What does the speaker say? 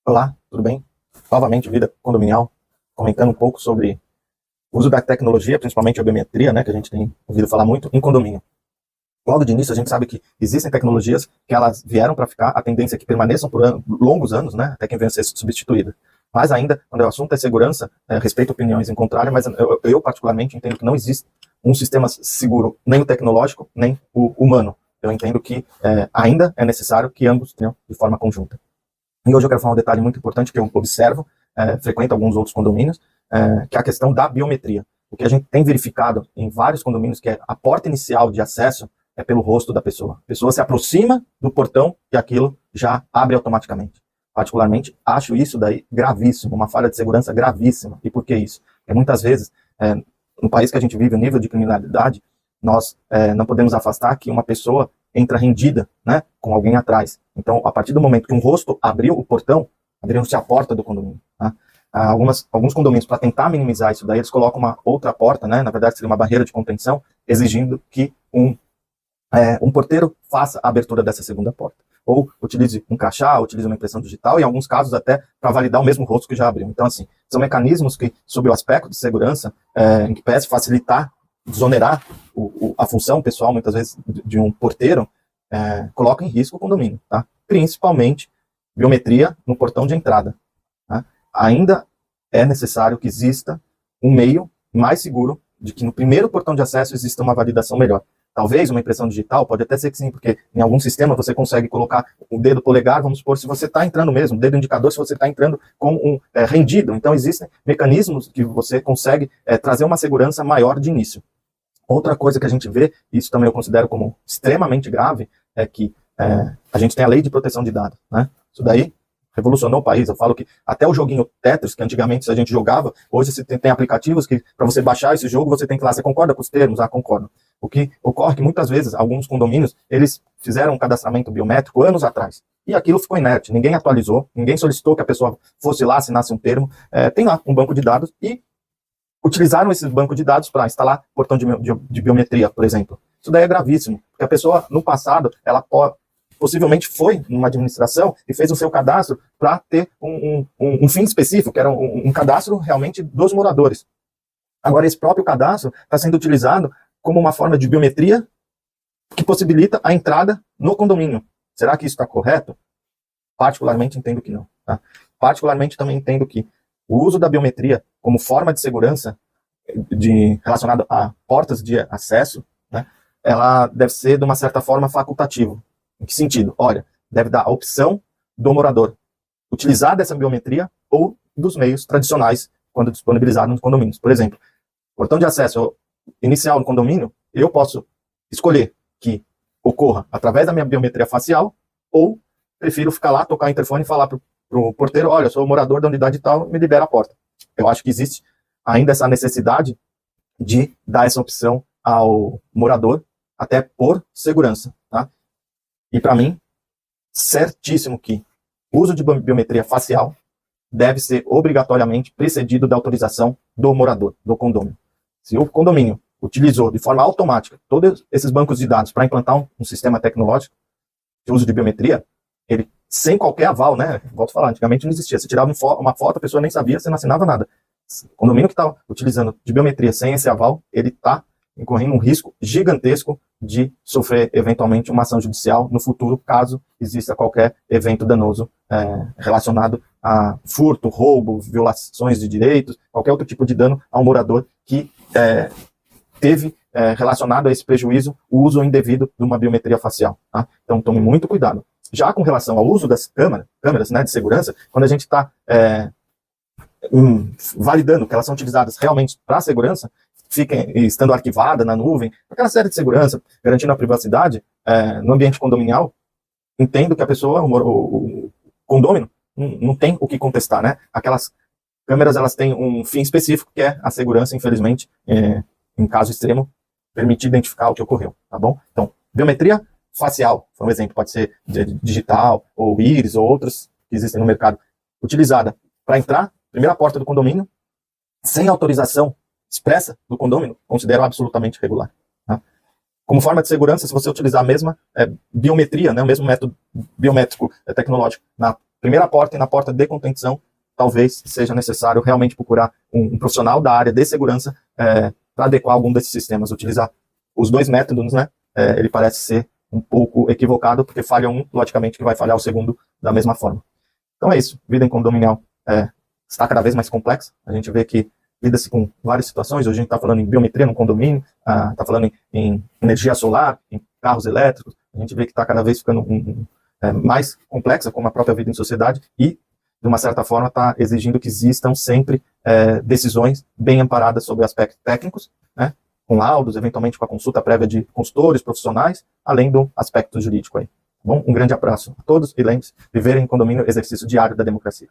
Olá, tudo bem? Novamente, Vida Condominial, comentando um pouco sobre o uso da tecnologia, principalmente a biometria, né, que a gente tem ouvido falar muito, em condomínio. Logo de início, a gente sabe que existem tecnologias que elas vieram para ficar, a tendência é que permaneçam por longos anos, né, até que venham a ser substituídas. Mas ainda, quando o assunto é segurança, respeito opiniões em contrário, mas eu particularmente entendo que não existe um sistema seguro, nem o tecnológico, nem o humano. Eu entendo que ainda é necessário que ambos tenham de forma conjunta. E hoje eu quero falar um detalhe muito importante que eu observo, frequento alguns outros condomínios, que é a questão da biometria. O que a gente tem verificado em vários condomínios, que é a porta inicial de acesso é pelo rosto da pessoa. A pessoa se aproxima do portão e aquilo já abre automaticamente. Particularmente, acho isso daí gravíssimo, uma falha de segurança gravíssima. E por que isso? Porque muitas vezes, no país que a gente vive, o nível de criminalidade, nós não podemos afastar que uma pessoa entra rendida, né, com alguém atrás. Então, a partir do momento que um rosto abriu o portão, abriu-se a porta do condomínio. Tá? Alguns condomínios, para tentar minimizar isso daí, eles colocam uma outra porta, né, na verdade seria uma barreira de contenção, exigindo que um porteiro faça a abertura dessa segunda porta. Ou utilize um crachá, utilize uma impressão digital, e em alguns casos até para validar o mesmo rosto que já abriu. Então, assim, são mecanismos que, sob o aspecto de segurança, em que parece facilitar, desonerar a função pessoal, muitas vezes, de um porteiro, coloca em risco o condomínio, tá? Principalmente biometria no portão de entrada. Tá? Ainda é necessário que exista um meio mais seguro de que no primeiro portão de acesso exista uma validação melhor. Talvez uma impressão digital, pode até ser que sim, porque em algum sistema você consegue colocar o dedo polegar, vamos supor, se você está entrando mesmo, o dedo indicador, se você está entrando como rendido. Então existem mecanismos que você consegue trazer uma segurança maior de início. Outra coisa que a gente vê, e isso também eu considero como extremamente grave, é que a gente tem a lei de proteção de dados, né? Isso daí revolucionou o país. Eu falo que até o joguinho Tetris, que antigamente a gente jogava, hoje você tem aplicativos que, para você baixar esse jogo, você tem que ir lá, você concorda com os termos? Ah, concordo. O que ocorre é que muitas vezes, alguns condomínios, eles fizeram um cadastramento biométrico anos atrás. E aquilo ficou inerte, ninguém atualizou, ninguém solicitou que a pessoa fosse lá, assinasse um termo. Tem lá um banco de dados e utilizaram esse banco de dados para instalar portão de biometria, por exemplo. Isso daí é gravíssimo, porque a pessoa, no passado, ela possivelmente foi numa administração e fez o seu cadastro para ter um fim específico, que era um cadastro realmente dos moradores. Agora, esse próprio cadastro está sendo utilizado como uma forma de biometria que possibilita a entrada no condomínio. Será que isso está correto? Particularmente entendo que não. Tá? Particularmente também entendo que o uso da biometria como forma de segurança relacionada a portas de acesso, né, ela deve ser, de uma certa forma, facultativa. Em que sentido? Olha, deve dar a opção do morador utilizar dessa biometria ou dos meios tradicionais quando disponibilizado nos condomínios. Por exemplo, portão de acesso inicial no condomínio, eu posso escolher que ocorra através da minha biometria facial ou prefiro ficar lá, tocar o interfone e falar para o porteiro, olha, eu sou morador da unidade tal, me libera a porta. Eu acho que existe ainda essa necessidade de dar essa opção ao morador, até por segurança, tá? E para mim, certíssimo que o uso de biometria facial deve ser obrigatoriamente precedido da autorização do morador, do condomínio. Se o condomínio utilizou de forma automática todos esses bancos de dados para implantar um sistema tecnológico de uso de biometria, ele, sem qualquer aval, né? Volto a falar, antigamente não existia. Você tirava uma foto, a pessoa nem sabia, você não assinava nada. O condomínio que está utilizando de biometria sem esse aval, ele está incorrendo um risco gigantesco de sofrer, eventualmente, uma ação judicial no futuro, caso exista qualquer evento danoso relacionado a furto, roubo, violações de direitos, qualquer outro tipo de dano a um morador que teve relacionado a esse prejuízo o uso indevido de uma biometria facial. Tá? Então, tome muito cuidado. Já com relação ao uso das câmeras, né, de segurança, quando a gente está validando que elas são utilizadas realmente para a segurança, fiquem estando arquivada na nuvem, aquela série de segurança, garantindo a privacidade no ambiente condominial, entendo que a pessoa, o condômino, não tem o que contestar, né? Aquelas câmeras, elas têm um fim específico, que é a segurança, infelizmente, em caso extremo, permitir identificar o que ocorreu, tá bom? Então, biometria facial, por exemplo, pode ser digital, ou íris, ou outras que existem no mercado, utilizada para entrar, primeira porta do condomínio, sem autorização expressa do condomínio, considero absolutamente regular. Tá? Como forma de segurança, se você utilizar a mesma biometria, né, o mesmo método biométrico tecnológico na primeira porta e na porta de contenção, talvez seja necessário realmente procurar um profissional da área de segurança para adequar algum desses sistemas. Utilizar os dois métodos, né? Ele parece ser um pouco equivocado, porque falha um, logicamente que vai falhar o segundo da mesma forma. Então é isso. Vida em condominial está cada vez mais complexa. A gente vê que lida-se com várias situações. Hoje a gente está falando em biometria no condomínio, está falando em energia solar, em carros elétricos. A gente vê que está cada vez ficando mais complexa, como a própria vida em sociedade, e, de uma certa forma, está exigindo que existam sempre decisões bem amparadas sobre aspectos técnicos, né, com laudos, eventualmente com a consulta prévia de consultores profissionais, além do aspecto jurídico aí. Bom, um grande abraço a todos e lembre-se, viver em condomínio é exercício diário da democracia.